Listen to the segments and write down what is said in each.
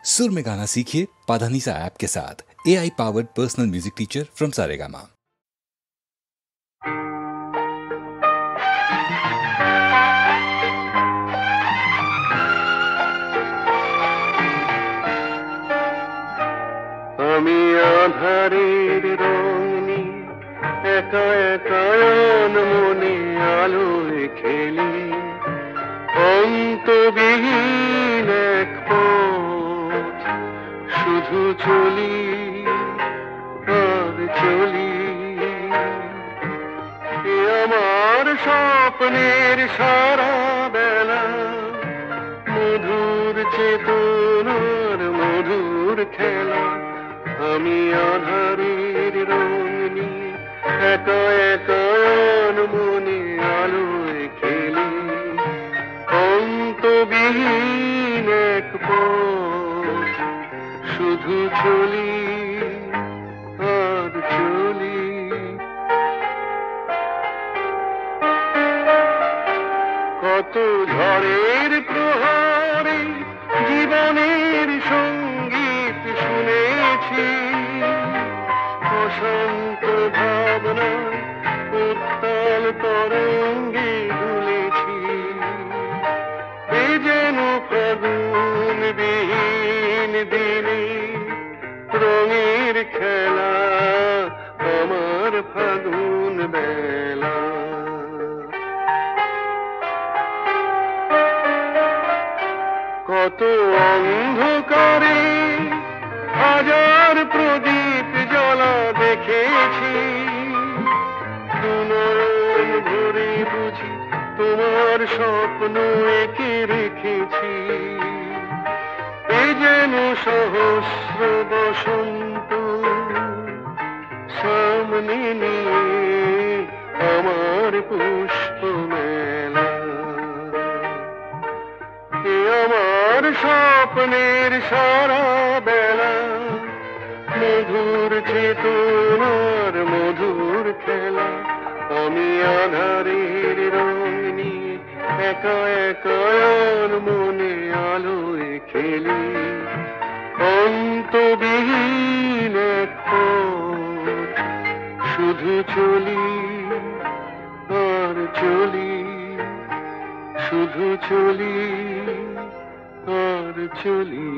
सुर में गाना सीखिए पाधानीसा ऐप के साथ। AI powered personal music teacher from Saregama. আমি আধারের রঙনি একা একা মনে আলোয় খেলি, অন্তবিহীন এক পথ শুধু চলি আর চলি। এ আমার স্বপ্নের সারা বেলা, মধুর চেতনার মধুর খেলা। আমি আধারের রঙনি একা একা মনে আলোয় খেলি, অন্তবিহীন এক পথ শুধু চলি আর চলি। কত ঝড়ের প্রহারে জীবনের সঙ্গীত শুনেছি, অশান্ত ভাবনা উত্তাল তরঙ্গে দুলেছি। এ যেন ফাগুন বিহীন দিনে রঙের খেলা, আমার ফাগুন বেলা। কত অন্ধকারে হাজার প্রদীপ জ্বলা দেখেছি, দুনয়ন ভরে বুঝি তোমার স্বপ্ন এঁকে রেখেছি। এ যেন সহস্র বসন্ত সামনে নিয়ে আমার পুষ্প মেলা। এ আমার স্বপ্নের সারা বেলা, মধুর চেতনার মধুর খেলা। আমি আধারের রঙনি একা একা মনে আলোয় খেলি, অন্তবিহীন এক পথ শুধু চলি আর চলি, শুধু চলি আর চলি।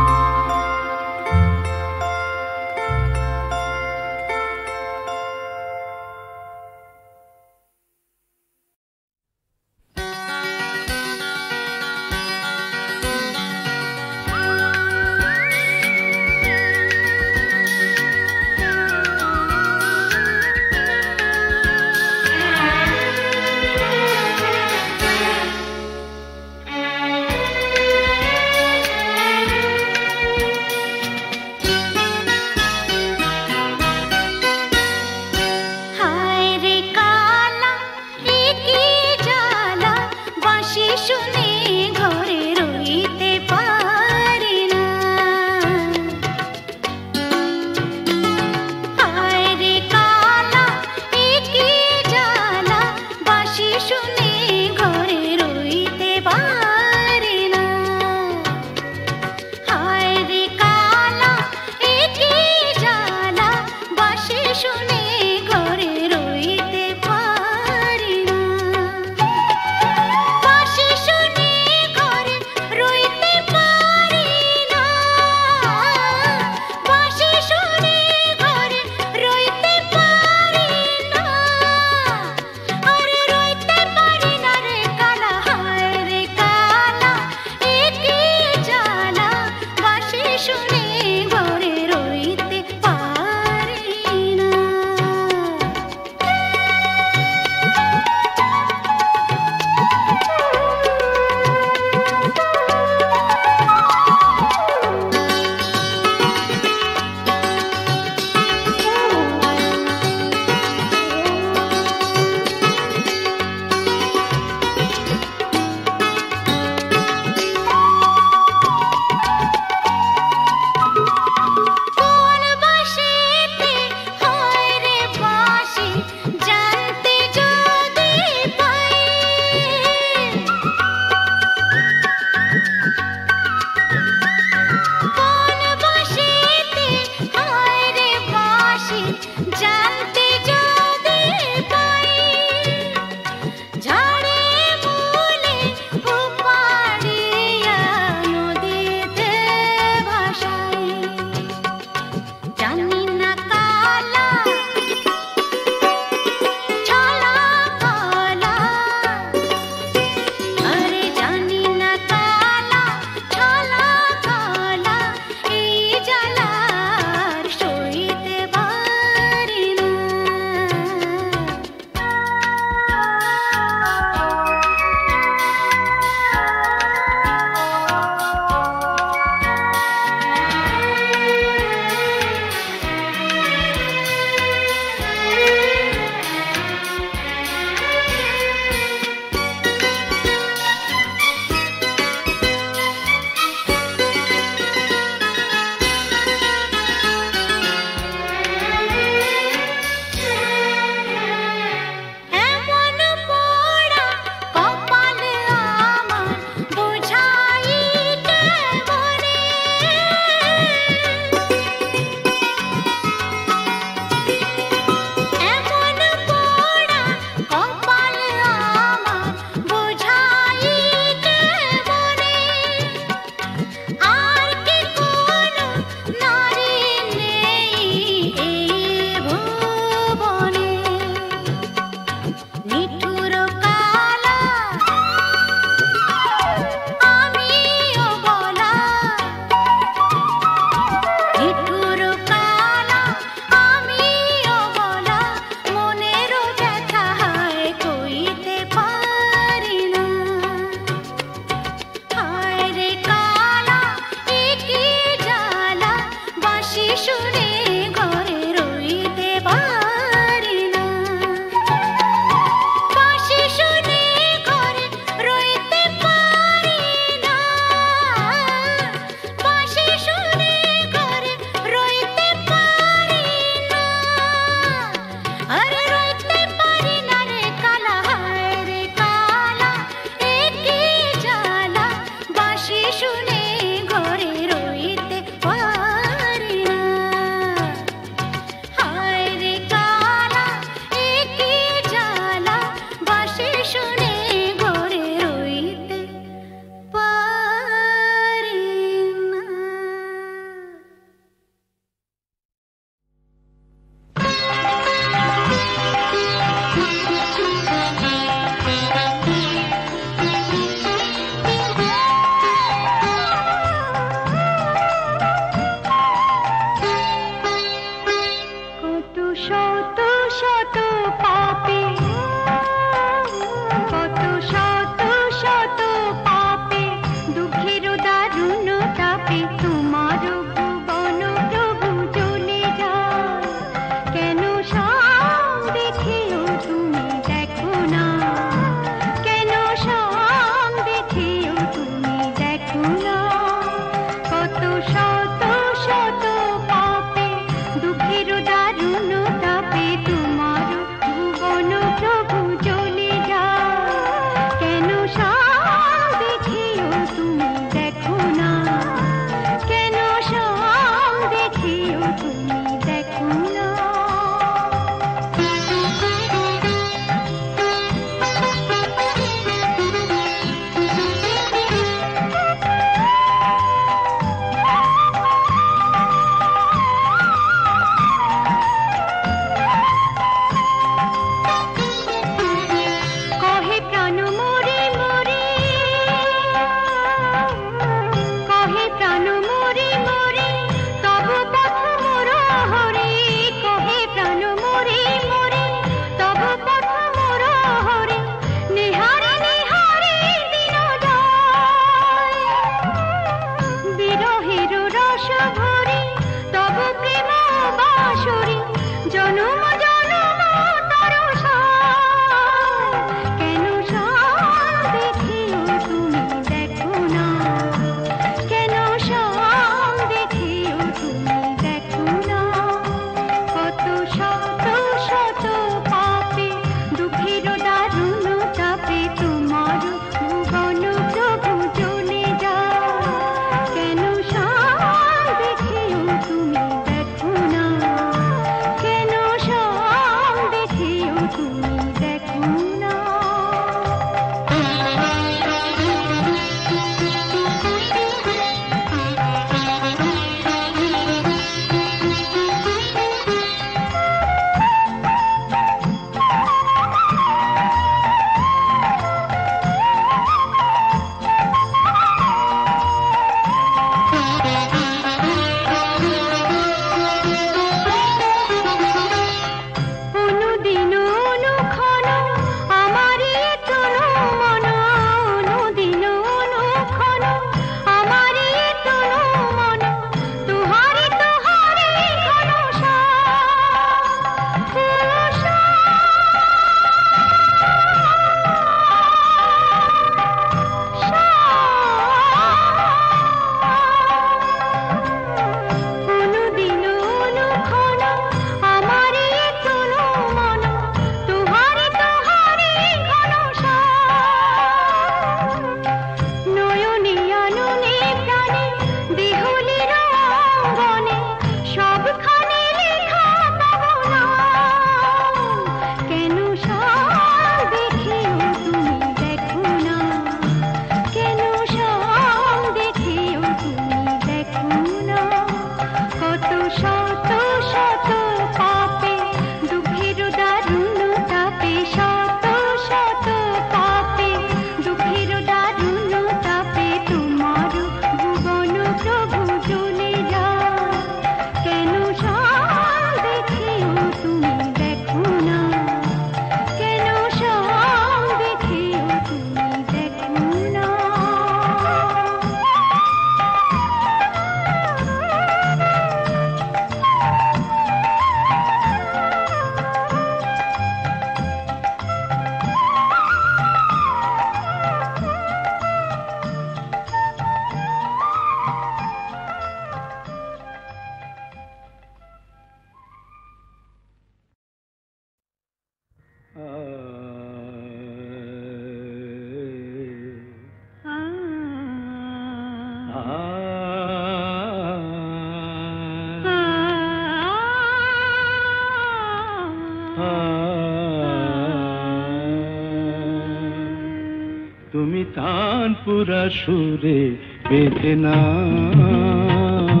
তুমি তানপুরা সুরে বেঁধে নাও,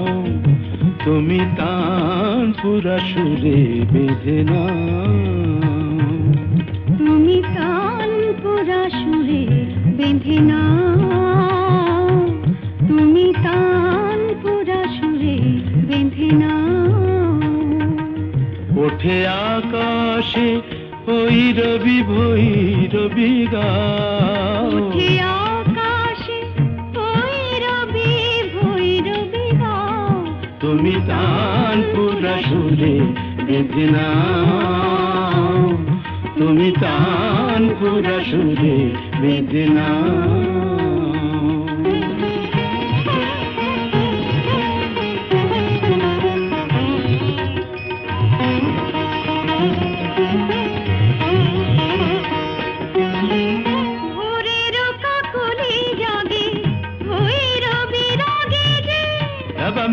তুমি তানপুরা সুরে বেঁধে নাও, তুমি তানপুরা সুরে বেঁধে নাও, তুমি তানপুরা সুরে বেঁধে নাও। ওঠে আকাশে ভৈরবী ভৈরবী গাও, ওঠে আকাশে ভৈরবী ভৈরবী গাও, তুমি তানপুরা সুরে বেঁধে নাও, তুমি তানপুরা সুরে বেঁধে নাও।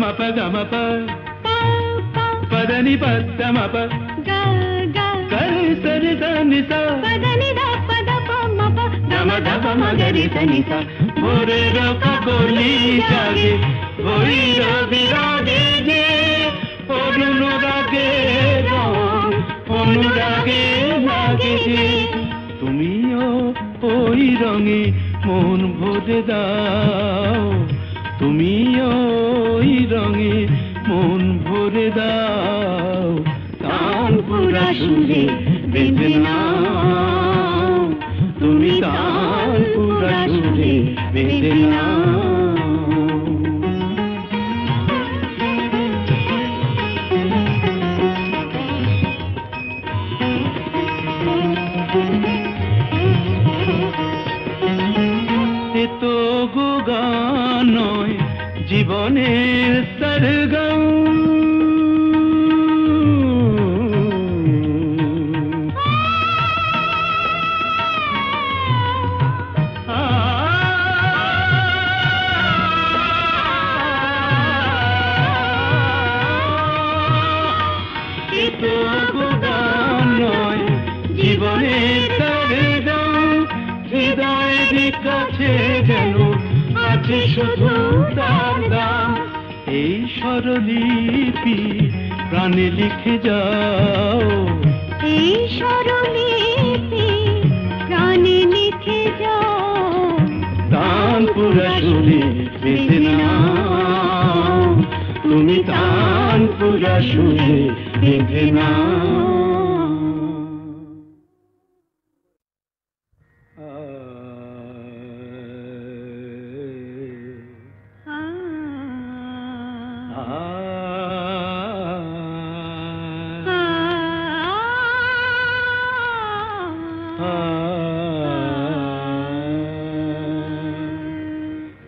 Mapa gamapa padani pada mapa ga ga gari sari sani sa padani da pada pa mapa gama gama magari sani sa bore roka goli jage boi rabi rage je onurage rong onurage lage je tumiyo oi range mon bhore dao, তুমিও ওই রঙে মন ভরে দাও, তানপুরা সুরে বেঁধে নাও, তুমি তানপুরা সুরে বেঁধে নাও। তো গো গান নয় জীবনের সরগম, তো গো গান নয় জীবনের সরগম, হৃদয়ের কাছে যেন আছে শুধু তার দাম, এই স্বরলিপি প্রাণে লিখে যাও, এই স্বরলিপি প্রাণে লিখে যাও, তানপুরা সুরে বেঁধে নাও, তুমি তানপুরা সুরে বেঁধে নাও।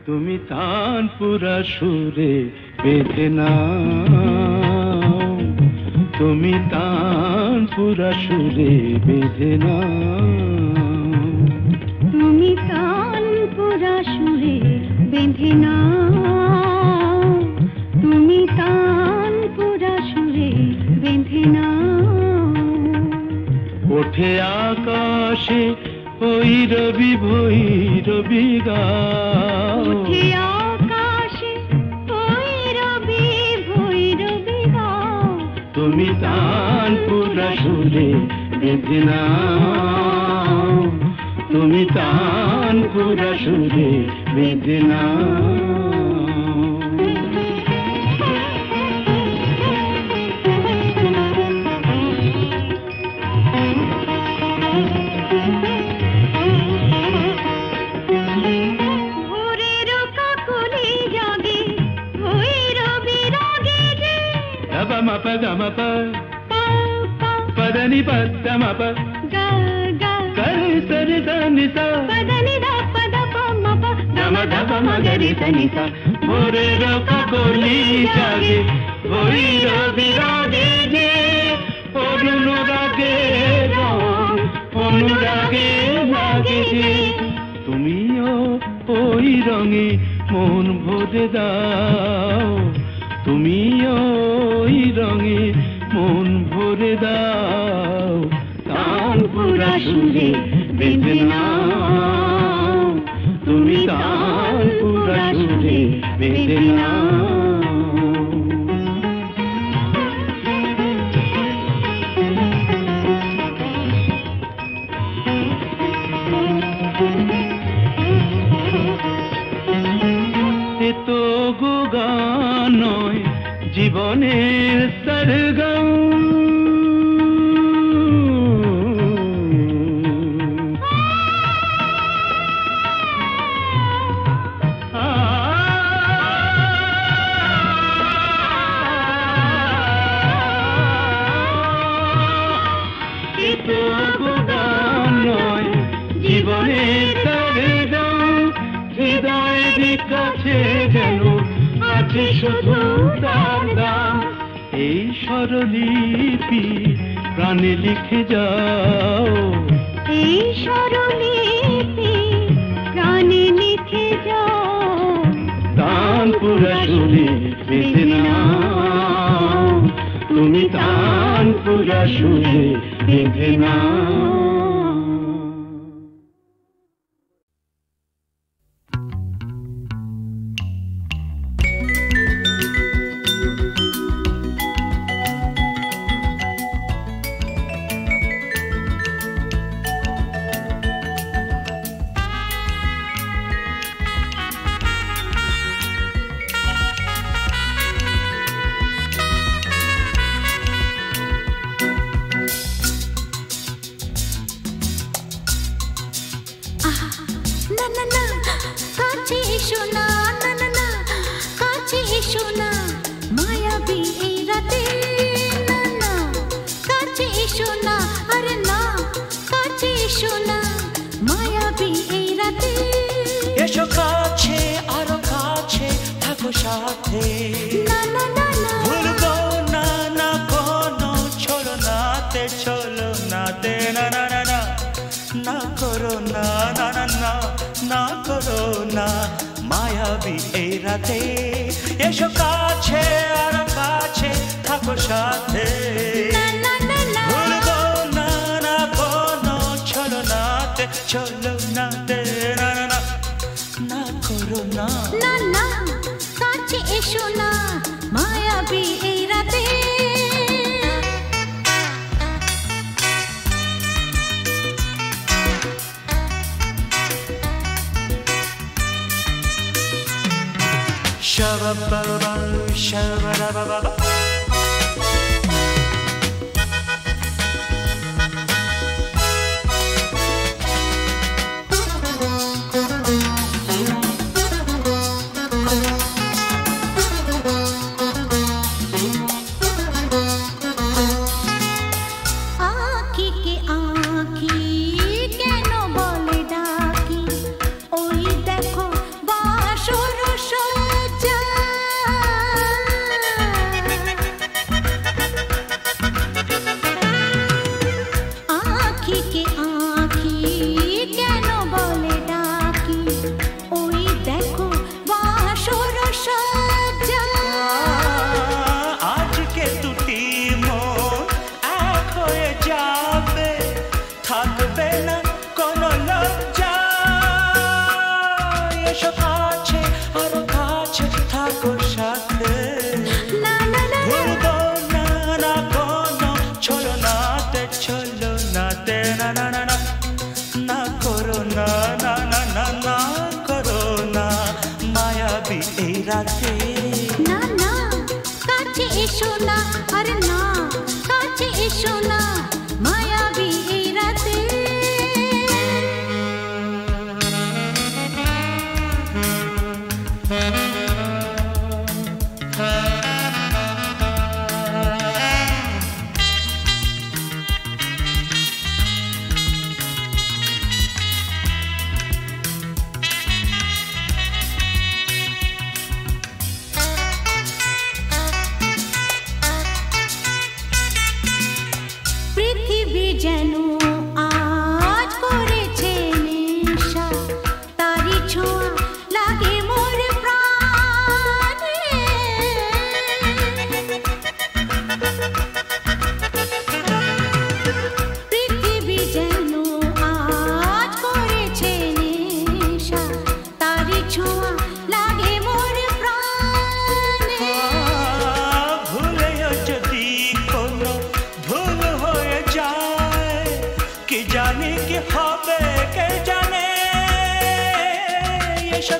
তুমি তানপুরা সুরে বেঁধে নাও, তুমি তানপুরা সুরে বেঁধে নাও, তুমি তানপুরা সুরে বেঁধে নাও, তুমি তানপুরা সুরে বেঁধে নাও। ওঠে আকাশে ভৈরবী ভৈরবী গাও, ওঠে আকাশে ভৈরবী ভৈরবী গাও, তুমি তানপুরা সুরে বেঁধে নাও, তুমি তানপুরা সুরে বেঁধে নাও। Mapa gama pa padani pada mapa ga ga gari sari sani sa padani da pada pa mapa gama gama magari sani sa bore roka goli jage boi rabi rage je onurage rong onurage lage je তুমিও ওই রঙে মন ভরে দাও, তুমিও ওই রঙে মন ভরে দাও, তানপুরা সুরে বেঁধে নাও, তারের রং হৃদয়ের কাছে যেন আছে শুধু তার দাম। এই স্বরলিপি প্রাণে লিখে যাও, এই স্বরলিপি প্রাণে লিখে যাও। তানপুরা সুরে বেঁধে নাও, তুমি তানপুরা সুরে বেঁধে নাও। এসো কাছে আরো কাছে থাকো সাথে, ভুলবো না না কোনো ছলনাতে, ছলনাতে না না না না না করো না না না না না করো না মায়াবী এই রাতে। এসো কাছে আরো কাছে থাকো সাথে, ভুলবো না না কোনো ছলনাতে, ছলনাতে না না না না করো না না না কাছে এসো না মায়াবী এই রাতে। Shabba-ba-ba, shabba-da-ba-ba-ba. না না কাছে এসো না, আরে না কাছে এসো না মায়াবী এই রাতে।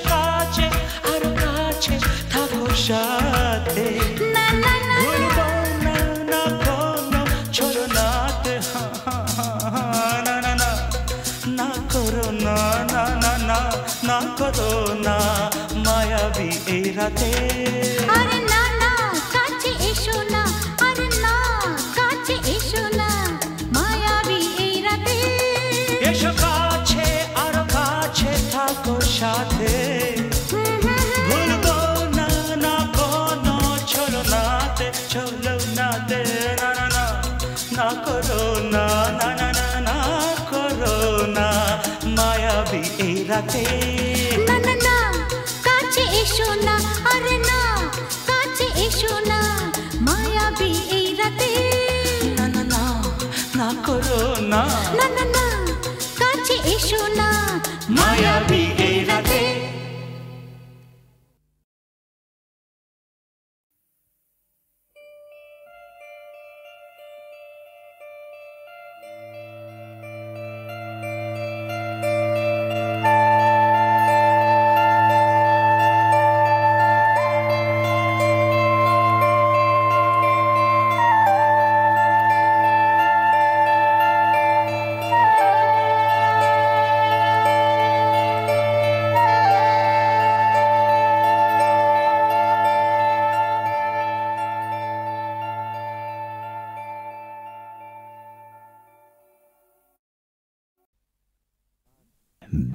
কাছে আর কাছে থাকো সাথে, ভুলবো না না কোনো ছলনাতে, না না না না করো না না না না না করো না মায়াবী এই রাতে। আরে না না কাছে এসো না, আরে না কাছে এসো না মায়াবী এই রাতে। এসো কাছে আর রাতে না না না কাছে এসো না আরে না কাছে এসো না মায়াবী এই রাতে না না না না করো না না না না কাছে এসো না মায়াবী এই রাতে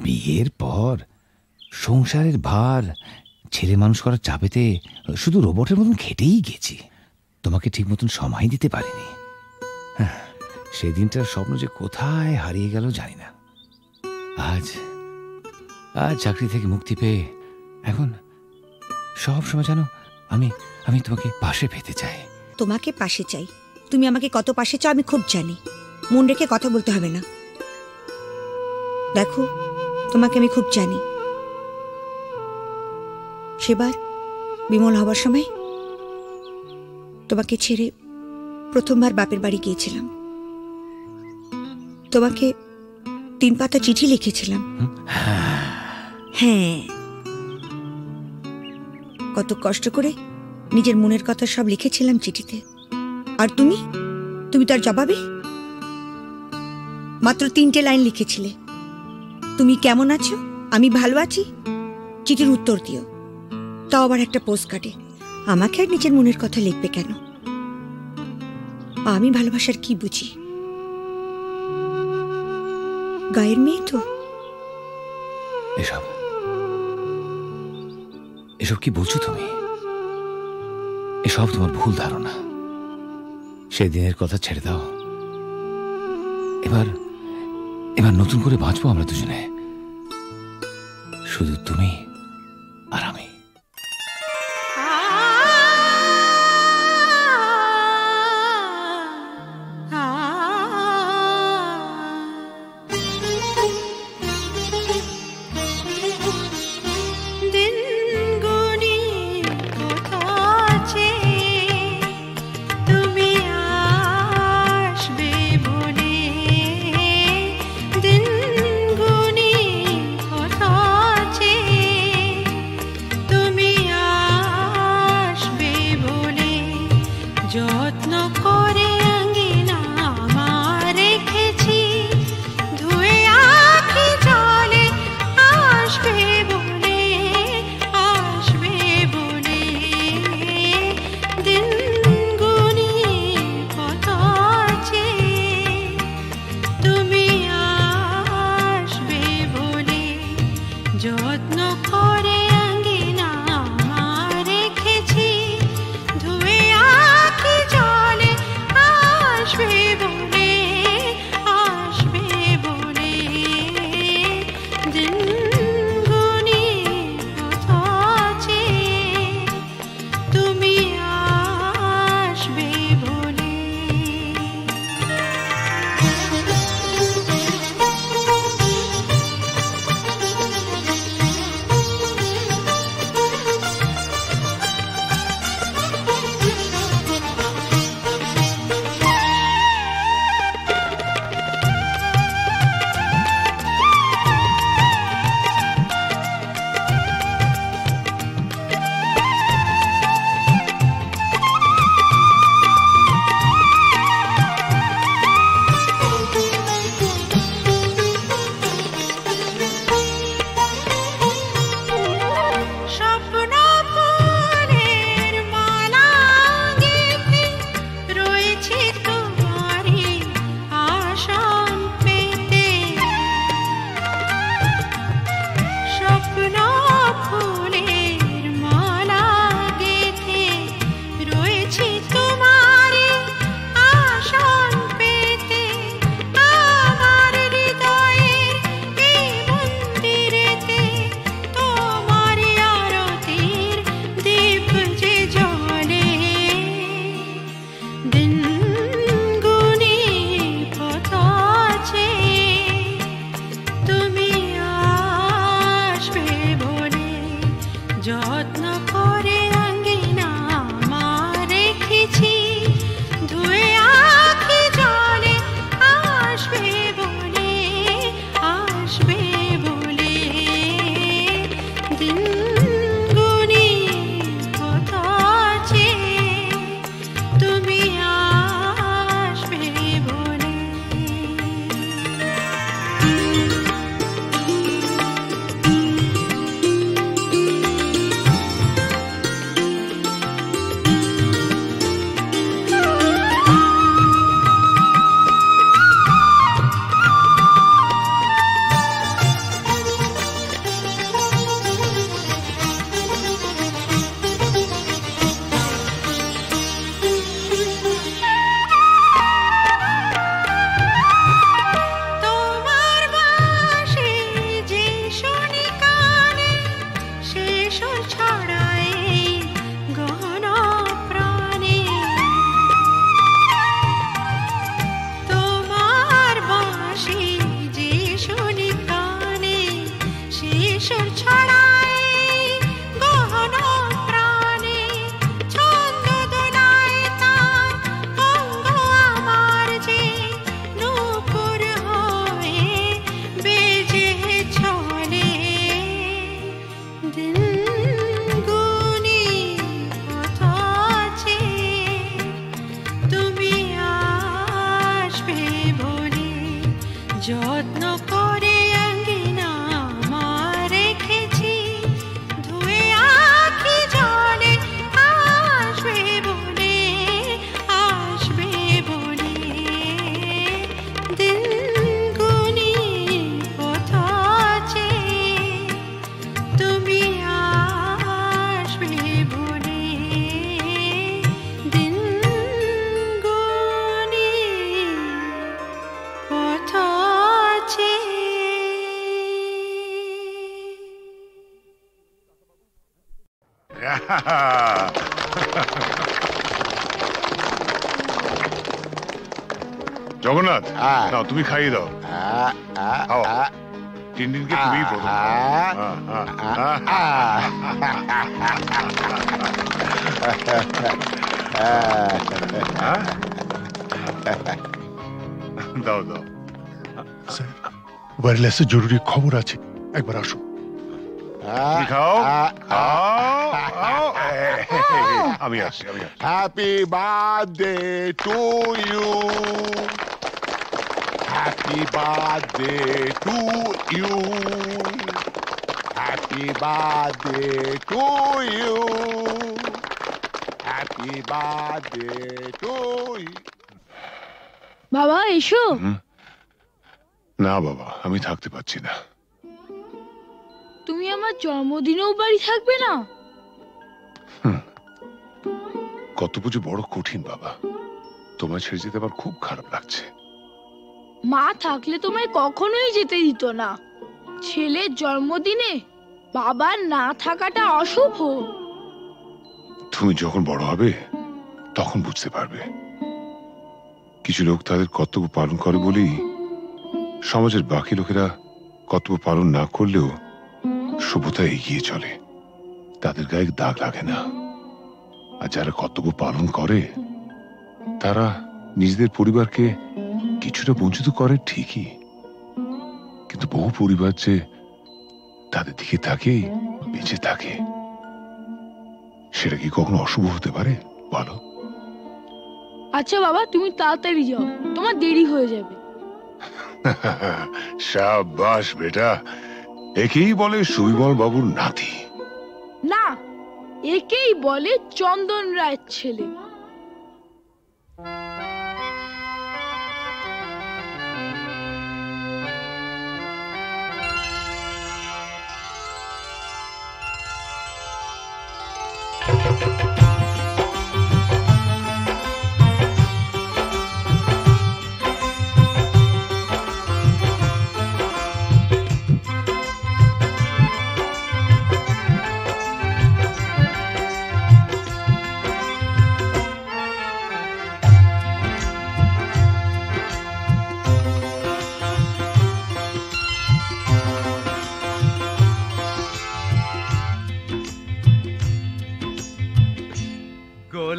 বিয়ের পর সংসারের ভার ছেলে মানুষ করার চাপেতে শুধু রোবটের মতন খেটেই গেছি, তোমাকে ঠিক মতন সময় দিতে পারিনি। সেদিনটার স্বপ্ন যে কোথায় হারিয়ে গেল জানি না। আজ চাকরি থেকে মুক্তি পেয়ে এখন সব সময় জানো আমি তোমাকে পাশে পেতে চাই। তোমাকে পাশে চাই, তুমি আমাকে কত পাশে চাও আমি খুব জানি। মন রেখে কথা বলতে হবে না। দেখো তোমাকে আমি খুব জানি। সেবার বিমল হবার সময় তোমাকে ছেড়ে প্রথমবার বাপের বাড়ি গিয়েছিলাম। তোমাকে 3 পাতা চিঠি লিখেছিলাম। হ্যাঁ, কত কষ্ট করে নিজের মনের কথা সব লিখেছিলাম চিঠিতে। আর তুমি তার জবাবে মাত্র 3টে লাইন লিখেছিলে, তুমি কেমন আছো, আমি ভালো আছি, চিঠির উত্তর দিও। তাও আবার একটা পোস্ট কার্ডে। আমাকে আর নিজের মনের কথা লিখবে কেন? আমি ভালোবাসার কি বুঝি? গায়ের মেয়ে তো। এসব কি বলছো তুমি? এসব তোমার ভুল ধারণা। সেদিনের কথা ছেড়ে দাও। এবার নতুন করে বাঁচবো আমরা দুজনে, শুধু তুমি আর আমি। যত্ন করে আঙ্গিনা আমার রেখেছি, ধুয়ে আখি জলে আসবে বলে, আসবে বলে। দিন গুনি কত আছে, তুমি আসবে বলে। তোমার বাঁশি যে শুনি কানে, সে সুর ছড়ায় গহন প্রাণে। তোমার বাঁশি যে শুনি কানে, সে সুর ছড়ায় গহন প্রাণে। ছন্দ দোলায় তার অঙ্গ আমার যে, নূপুর হয়ে বেজে চলে। দিন গুনি কত আছে, তুমি আসবে বলে। যত্ন করে আঙ্গিনা আমার রেখেছি, ধুয়ে আখি জলে আসবে বলে, আসবে বলে। দিন গুনি কত আছে, তুমি আসবে বলে। দিন গুনি কত আছে। জগন্নাথ, নাও তুমি খাইয়ে দাও। খাও। টিনটিনকে তুমি প্রথম দাও দাও। ওয়্যারলেসে জরুরি খবর আছে, একবার আসো। তুমি খাও খাও। আমি আসছি, আমি আসছি। Happy birthday to you, happy birthday to you, happy birthday to you, happy birthday to you. বাবা এসো। না বাবা, আমি থাকতে পারছি না। তুমি আমার জন্মদিনেও বাড়ি থাকবে না? কত পুজো বড় কঠিন বাবা, তোমায় ছেড়ে যেতে আমার খুব খারাপ লাগছে। মা থাকলে তোমায় কখনোই যেতে দিত না। ছেলের জন্মদিনে বাবার না থাকাটা অশুভ। তুমি যখন বড় হবে তখন বুঝতে পারবে। কিছু লোক তাদের কর্তব্য পালন করে বলেই সমাজের বাকি লোকেরা কর্তব্য পালন না করলেও সভ্যতা এগিয়ে চলে, তাদের গায়ে দাগ লাগে না। আর যারা কর্তব্য পালন করে তারা নিজেদের পরিবারকে কিছুটা বঞ্চিত করে ঠিকই, কিন্তু বহু পরিবার যে তাদের দিকে তাকিয়ে বেঁচে থাকে, সেটা কি কখনো অশুভ হতে পারে বলো? আচ্ছা বাবা, তুমি তাড়াতাড়ি যাও, তোমার দেরি হয়ে যাবে। শাবাশ বেটা, একেই বলে সুবিমল বাবুর নাতি। না, একেই বলে চন্দন রায়ের ছেলে।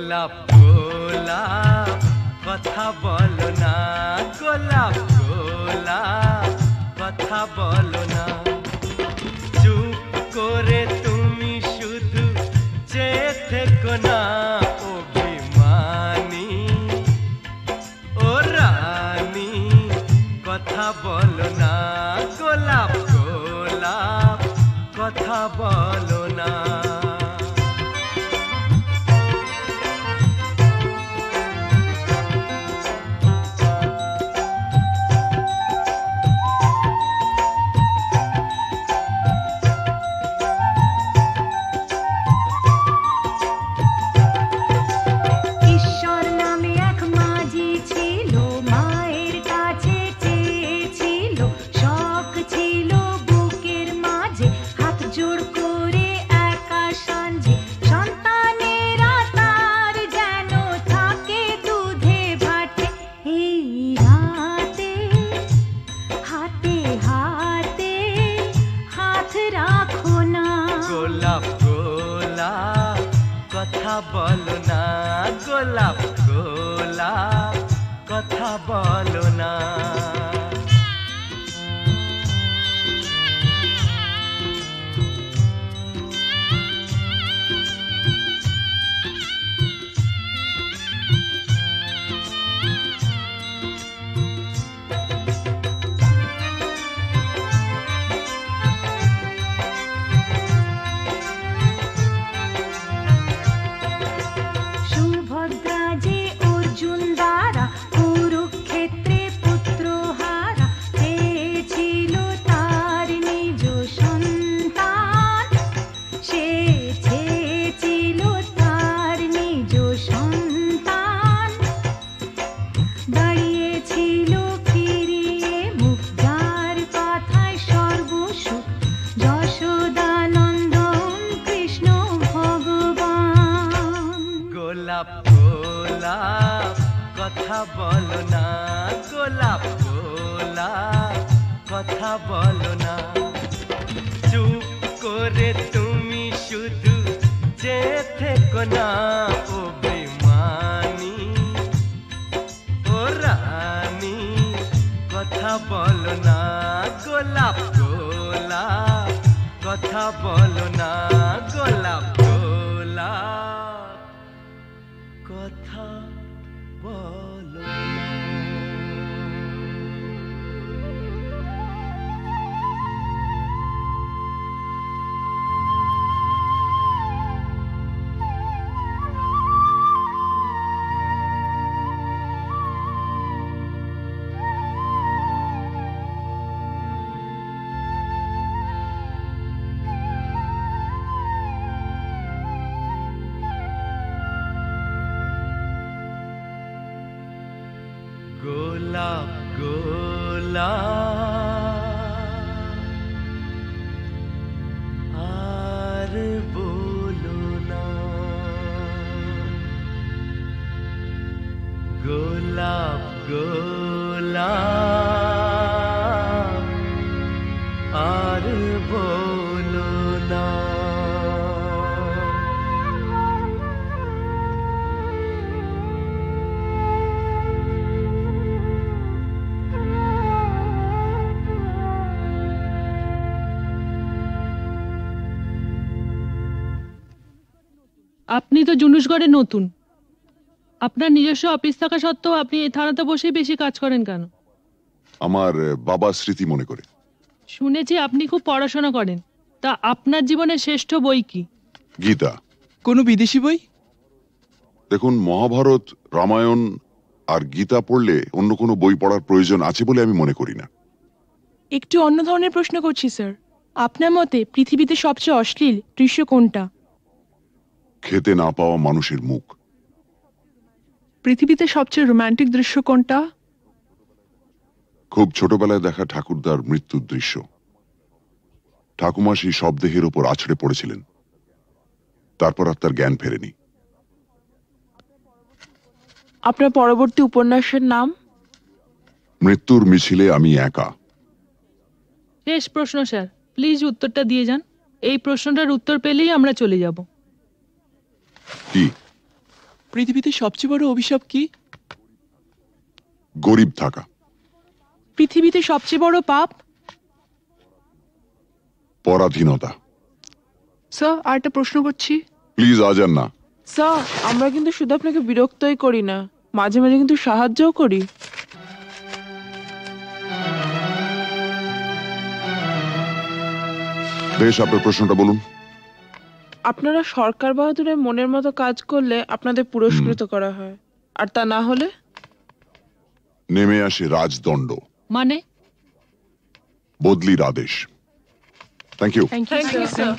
গোলাপ গোলাপ কথা বলো না, গোলাপ গোলাপ কথা বলো না, চুপ করে তুমি শুধু চেয়ে থেকো না, অভিমানী ও রানী কথা বলো না, গোলাপ গোলাপ কথা বলো না। বলো না, গোলাপ গোলাপ কথা বলো না। কথা বলো না, গোলাপ গোলাপ কথা বলো না, চুপ করে তুমি শুধু চেয়ে থেকো না, অভিমানী ও রানী কথা বলো না, গোলাপ গোলাপ কথা বলো না, গোলাপ গোলাপ কথা বলো না। গোলাপ গোলাপ আর বলো না, গোলাপ গোলাপ আর বলো না। আপনি তো জুনুসগড়ে নতুন, আপনার নিজস্ব অফিস থাকা সত্ত্বেও আপনি এই থানাতে বসেই বেশি কাজ করেন কেন? আমার বাবার স্মৃতি মনে করে। শুনেছি আপনি খুব পড়াশোনা করেন, তা আপনার জীবনের শ্রেষ্ঠ বই কি? গীতা। কোনো বিদেশি বই? দেখুন, মহাভারত, রামায়ণ আর গীতা পড়লে অন্য কোনো বই পড়ার প্রয়োজন আছে বলে আমি মনে করি না। একটু অন্য ধরনের প্রশ্ন করছি স্যার, আপনার মতে পৃথিবীতে সবচেয়ে অশ্লীল দৃশ্য কোনটা? খেতে না পাওয়া মানুষের মুখ। পৃথিবীতে সবচেয়ে রোমান্টিক দৃশ্য কোনটা? খুব ছোটবেলায় দেখা ঠাকুরদার মৃত্যুর দৃশ্য। ঠাকুমা সেই শবদেহের উপর আছড়ে পড়েছিলেন, তারপর আর তার জ্ঞান ফেরেনি। আপনার পরবর্তী উপন্যাসের নাম? মৃত্যুর মিছিলে আমি একা। শেষ প্রশ্ন স্যার, প্লিজ উত্তরটা দিয়ে যান। এই প্রশ্নটার উত্তর পেলেই আমরা চলে যাব। কি? পৃথিবীতে সবচেয়ে বড় অভিশাপ কি? গরিব থাকা। পৃথিবীতে সবচেয়ে বড় পাপ? পরাধীনতা। স্যার আরেকটা প্রশ্ন করছি। প্লিজ আজ আর না। স্যার আমরা কিন্তু শুধু আপনাকে বিরক্তই করি না, মাঝে মাঝে কিন্তু সাহায্যও করি। বেশ, আপনার প্রশ্নটা বলুন। আপনারা সরকার বাহাদুরের মনের মতো কাজ করলে আপনাদের পুরস্কৃত করা হয়, আর তা না হলে নেমে আসে রাজদণ্ড, মানে বদলির আদেশ। Thank you. Thank you sir.